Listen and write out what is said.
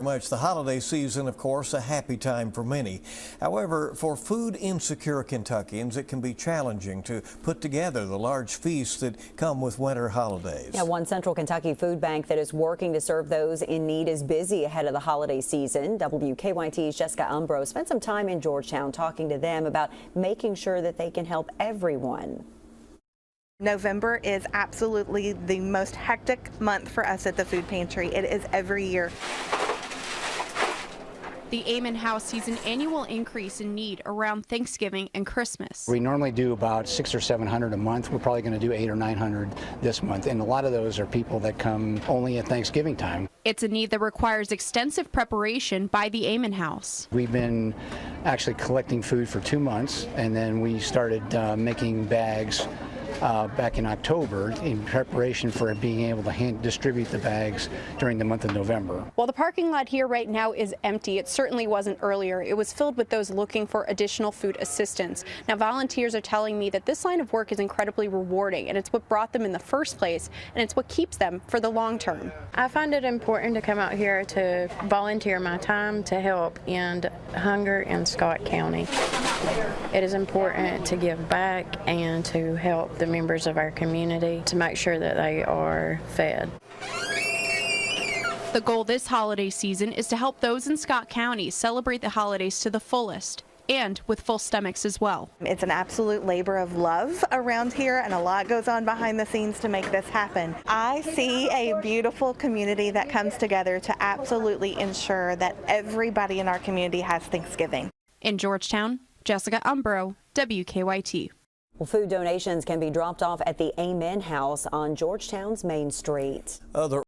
Much. The holiday season, of course, a happy time for many. However, for food insecure Kentuckians, it can be challenging to put together the large feasts that come with winter holidays. Yeah, one Central Kentucky food bank that is working to serve those in need is busy ahead of the holiday season. WKYT's Jessica Umbro spent some time in Georgetown talking to them about making sure that they can help everyone. November is absolutely the most hectic month for us at the food pantry. It is every year. The Amen House sees an annual increase in need around Thanksgiving and Christmas. We normally do about 600 or 700 a month. We're probably going to do 800 or 900 this month, and a lot of those are people that come only at Thanksgiving time. It's a need that requires extensive preparation by the Amen House. We've been actually collecting food for 2 months, and then we started making bags back in October in preparation for being able to distribute the bags during the month of November. Well, the parking lot here right now is empty. It certainly wasn't earlier. It was filled with those looking for additional food assistance. Now, volunteers are telling me that this line of work is incredibly rewarding, and it's what brought them in the first place, and it's what keeps them for the long term. I find it important to come out here to volunteer my time to help end hunger in Scott County. It is important to give back and to help the members of our community to make sure that they are fed. The goal this holiday season is to help those in Scott County celebrate the holidays to the fullest and with full stomachs as well. It's an absolute labor of love around here, and a lot goes on behind the scenes to make this happen. I see a beautiful community that comes together to absolutely ensure that everybody in our community has Thanksgiving. In Georgetown, Jessica Umbro, WKYT. Well, food donations can be dropped off at the Amen House on Georgetown's Main Street. Other